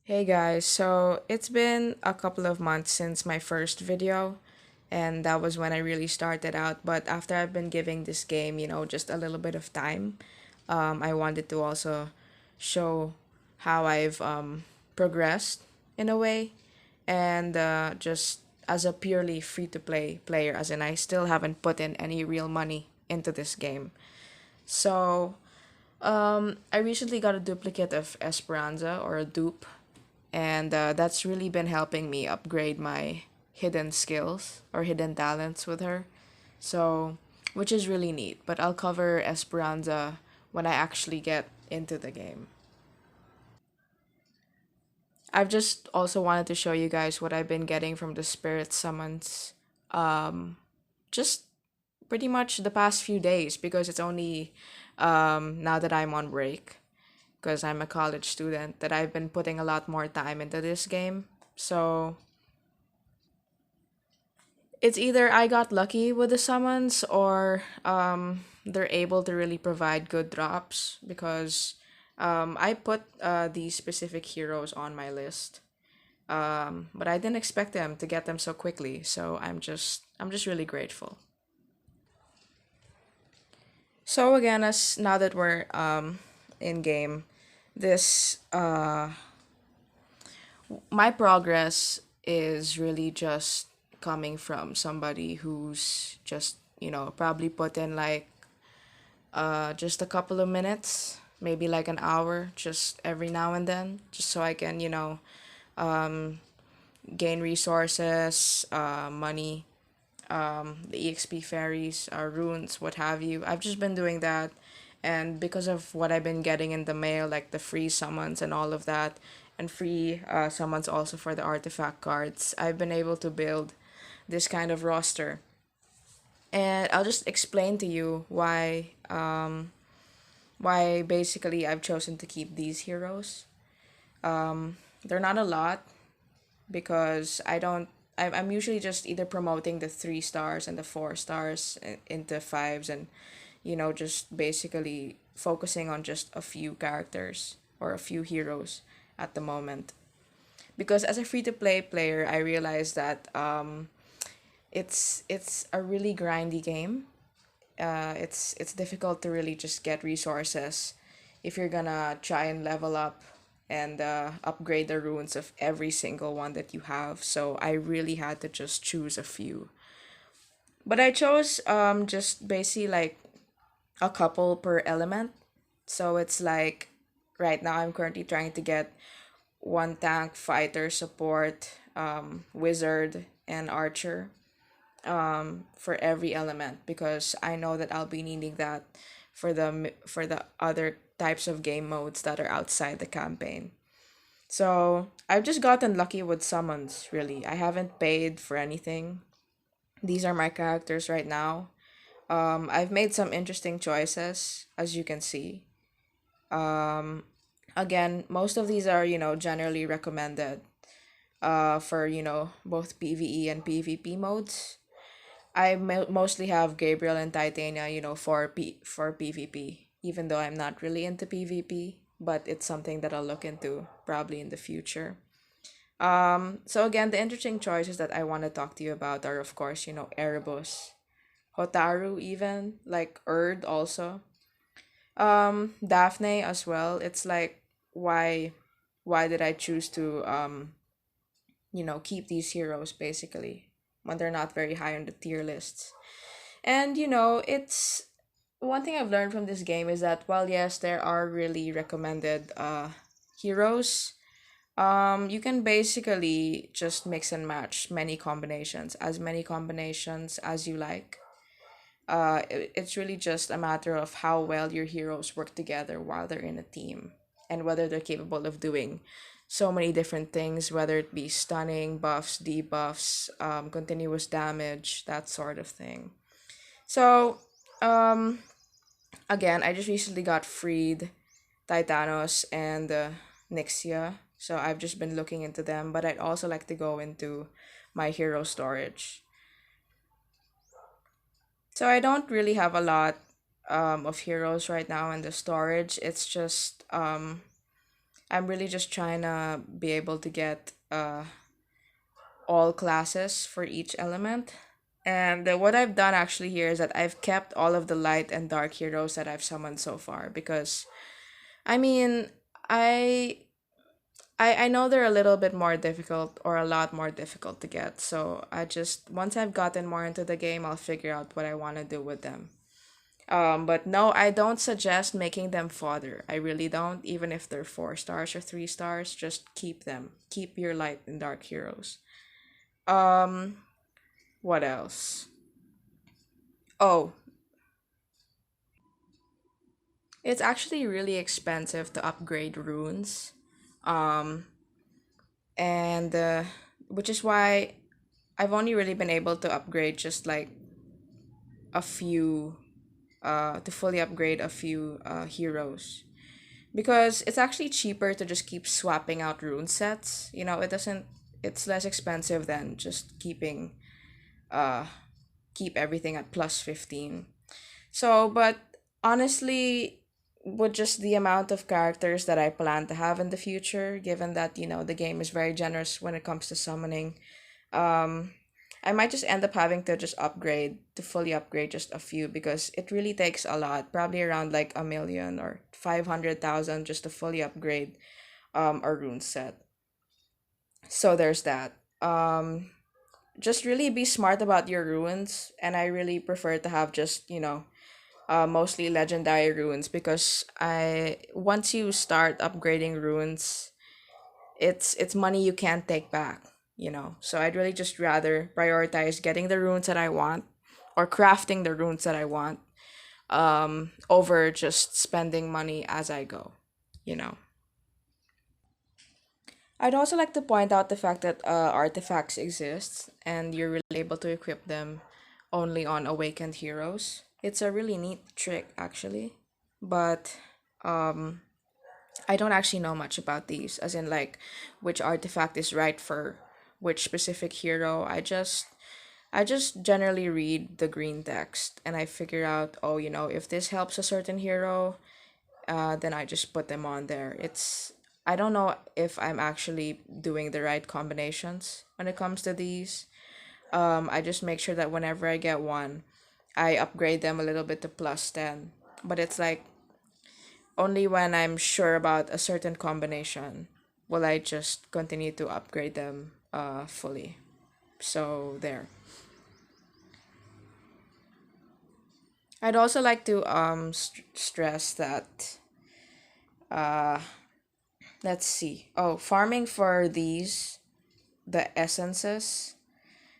Hey guys, so it's been a couple of months since my first video, and that was when I really started out. But after I've been giving this game, just a little bit of time, I wanted to also show how I've progressed in a way, and just as a purely free to play player, as in I still haven't put in any real money into this game. So I recently got a duplicate of Esperanza or a dupe, and that's really been helping me upgrade my hidden skills or hidden talents with her. So, which is really neat. But I'll cover Esperanza when I actually get into the game. I've just also wanted to show you guys what I've been getting from the spirit summons. Just pretty much the past few days because it's only now that I'm on break because I'm a college student that I've been putting a lot more time into this game. So it's either I got lucky with the summons or they're able to really provide good drops because I put these specific heroes on my list. But I didn't expect them to get them so quickly, so I'm just really grateful. So again, as now that we're in game, this my progress is really just coming from somebody who's just probably put in like just a couple of minutes, maybe like an hour, just every now and then, just so I can gain resources, money, the exp fairies, runes, what have you. I've just been doing that, and because of what I've been getting in the mail, like the free summons and all of that, and free summons also for the artifact cards, I've been able to build this kind of roster. And I'll just explain to you why basically I've chosen to keep these heroes. They're not a lot because I'm usually just either promoting the 3 stars and the 4 stars into fives, and just basically focusing on just a few characters or a few heroes at the moment. Because as a free to play player, I realized that it's a really grindy game. It's difficult to really just get resources if you're gonna try and level up and upgrade the runes of every single one that you have. So I really had to just choose a few. But I chose just basically like a couple per element. So it's like right now I'm currently trying to get one tank, fighter, support, wizard, and archer for every element because I know that I'll be needing that for the other types of game modes that are outside the campaign. So I've just gotten lucky with summons, really. I haven't paid for anything. These are my characters right now. I've made some interesting choices, as you can see. Um, Again, most of these are, generally recommended for, both PvE and PvP modes. Mostly have Gabriel and Titania, for PvP, even though I'm not really into PvP, but it's something that I'll look into probably in the future. So again, the interesting choices that I want to talk to you about are, of course, Erebus, Hotaru, even like Erd also, Daphne as well. It's like why did I choose to keep these heroes basically when they're not very high on the tier lists? And it's one thing I've learned from this game is that while yes, there are really recommended heroes, you can basically just mix and match many combinations as you like. It's really just a matter of how well your heroes work together while they're in a team and whether they're capable of doing so many different things, whether it be stunning, buffs, debuffs, continuous damage, that sort of thing. So, um, again, I just recently got freed Titanos and Nixia. So I've just been looking into them, but I'd also like to go into my hero storage. So I don't really have a lot of heroes right now in the storage. It's just I'm really just trying to be able to get all classes for each element. And what I've done actually here is that I've kept all of the light and dark heroes that I've summoned so far because I mean, I I know they're a little bit more difficult or a lot more difficult to get. So I just once I've gotten more into the game, I'll figure out what I want to do with them. But no, I don't suggest making them fodder. I really don't, even if they're 4 stars or 3 stars, just keep them. Keep your light and dark heroes. Um, what else? Oh, it's actually really expensive to upgrade runes. Um, and which is why I've only really been able to upgrade just like a few to fully upgrade a few heroes because it's actually cheaper to just keep swapping out rune sets. It doesn't it's less expensive than just uh keep everything at plus 15. So, but honestly, with just the amount of characters that I plan to have in the future, given that, the game is very generous when it comes to summoning, um, I might just end up having to just to fully upgrade just a few because it really takes a lot, probably around like 1 million or 500,000 just to fully upgrade a rune set. So there's that. Just really be smart about your runes, and I really prefer to have just, mostly legendary runes because I once you start upgrading runes, it's money you can't take back. So I'd really just rather prioritize getting the runes that I want or crafting the runes that I want over just spending money as I go. I'd also like to point out the fact that artifacts exist and you're really able to equip them only on awakened heroes. It's a really neat trick actually, but um I don't actually know much about these, as in like which artifact is right for which specific hero. I just generally read the green text and I figure out, oh, if this helps a certain hero, then I just put them on there. I don't know if I'm actually doing the right combinations when it comes to these. I just make sure that whenever I get one, I upgrade them a little bit to plus 10. But it's like only when I'm sure about a certain combination will I just continue to upgrade them fully. So there. I'd also like to stress that uh let's see. Oh, farming for the essences.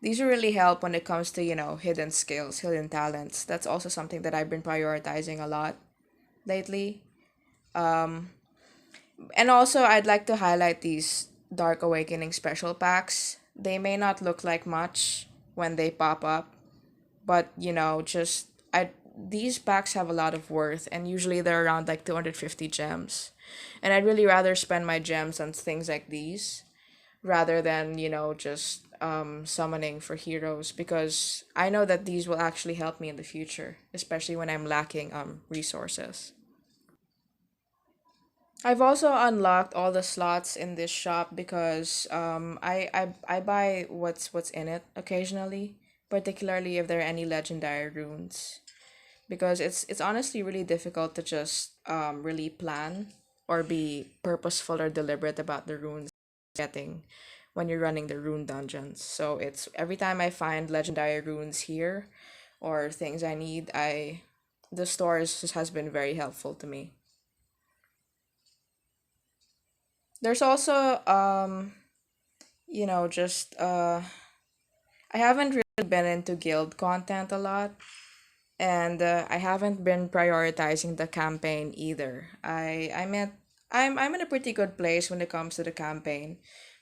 These will really help when it comes to, hidden skills, hidden talents. That's also something that I've been prioritizing a lot lately. Um and also I'd like to highlight these Dark Awakening special packs. They may not look like much when they pop up, but just I these packs have a lot of worth and usually they're around like 250 gems. And I'd really rather spend my gems on things like these rather than, just summoning for heroes because I know that these will actually help me in the future, especially when I'm lacking resources. I've also unlocked all the slots in this shop because I buy what's in it occasionally, particularly if there are any legendary runes. Because it's honestly really difficult to just really plan or be purposeful or deliberate about the runes getting when you're running the rune dungeons. So it's every time I find legendary runes here or things I need, I the stores just has been very helpful to me. There's also just I haven't really been into guild content a lot, and I haven't been prioritizing the campaign either. I'm in a pretty good place when it comes to the campaign,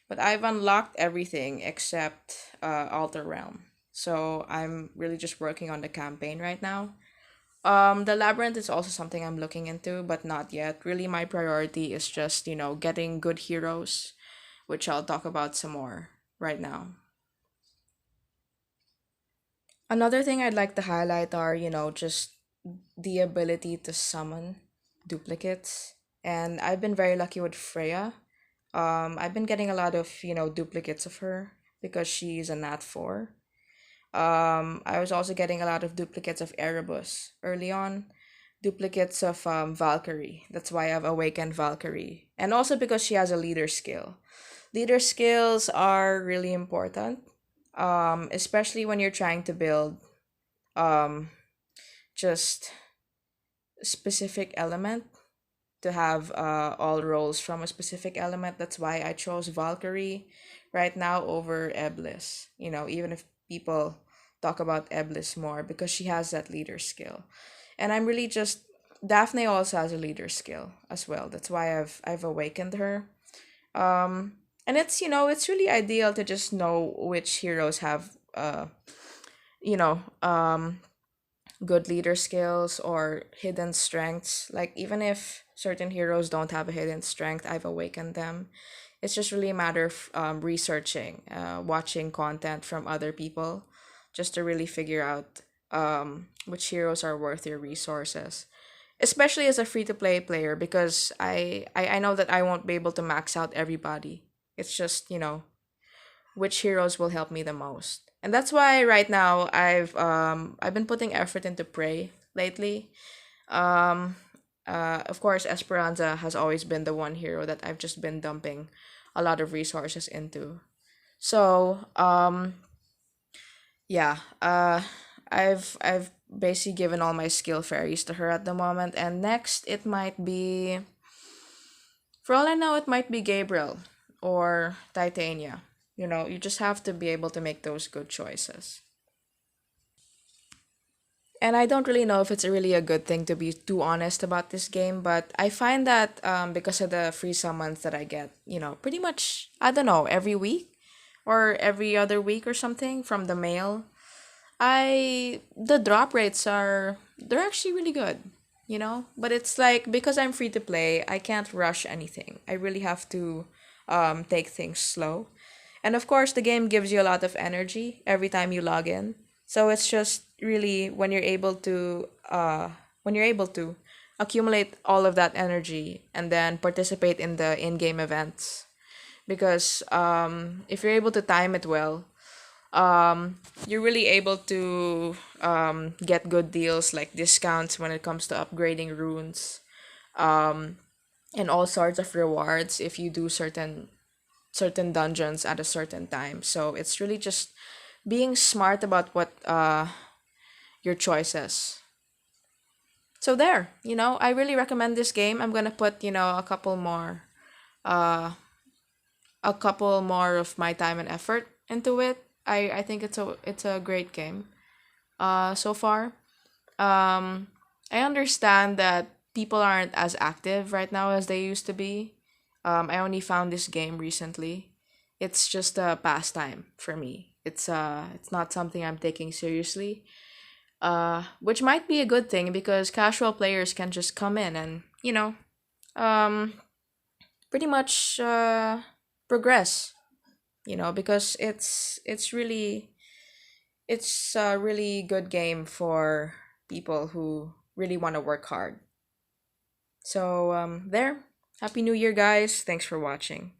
but I've unlocked everything except Alter Realm. So I'm really just working on the campaign right now. The labyrinth is also something I'm looking into, but not yet. Really, my priority is just getting good heroes, which I'll talk about some more right now. Another thing I'd like to highlight are just the ability to summon duplicates. And I've been very lucky with Freya. I've been getting a lot of, duplicates of her because she's a Nat 4. I was also getting a lot of duplicates of Erebus early on, duplicates of Valkyrie. That's why I've awakened Valkyrie. And also because she has a leader skill. Leader skills are really important, especially when you're trying to build um, just specific element to have all roles from a specific element. That's why I chose Valkyrie right now over Eblis. Even if people talk about Eblis more because she has that leader skill. And I'm really just Daphne also has a leader skill as well. That's why I've awakened her. And it's really ideal to just know which heroes have you know, good leader skills or hidden strengths. Like, even if certain heroes don't have a hidden strength, I've awakened them. It's just really a matter of researching, watching content from other people, just to really figure out which heroes are worth your resources. Especially as a free to play player, because I know that I won't be able to max out everybody. It's just, which heroes will help me the most. And that's why right now I've been putting effort into Prey lately. Um of course, Esperanza has always been the one hero that I've just been dumping a lot of resources into. So, yeah, I've basically given all my skill fairies to her at the moment, and next it might be, for all I know, it might be Gabriel or Titania. You just have to be able to make those good choices. And I don't really know if it's really a good thing to be too honest about this game, but I find that because of the free summons that I get, pretty much, I don't know, every week or every other week or something from the mail, the drop rates they're actually really good, But it's like, because I'm free to play, I can't rush anything. I really have to take things slow. And of course, the game gives you a lot of energy every time you log in. So it's just really when you're able to accumulate all of that energy and then participate in the in-game events. Because if you're able to time it well, you're really able to get good deals like discounts when it comes to upgrading runes, and all sorts of rewards if you do certain dungeons at a certain time. So it's really just being smart about what your choices. So there, I really recommend this game. I'm gonna put, uh a couple more of my time and effort into it. I think it's a great game so far. Um I understand that people aren't as active right now as they used to be. I only found this game recently. It's just a pastime for me. It's not something I'm taking seriously. Which might be a good thing because casual players can just come in and, um pretty much progress, because it's a really good game for people who really want to work hard. So there. Happy New Year, guys. Thanks for watching.